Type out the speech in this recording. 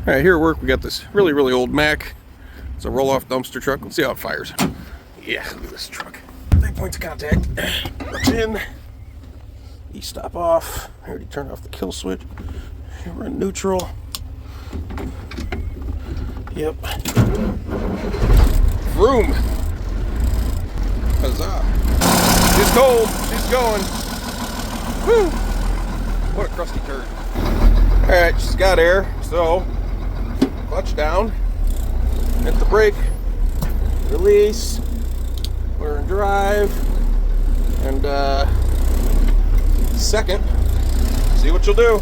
All right, here at work we got this really old Mack. It's a roll-off dumpster truck. Let's see how it fires. Yeah, look at this truck. 3 points of contact. Push in. E-stop off. I already turned off the kill switch. We're in neutral. Yep. Vroom. Huzzah. She's cold. She's going. Woo. What a crusty turd. Alright, she's got air, so clutch down, hit the brake, release, put her in drive, and second, see what you'll do.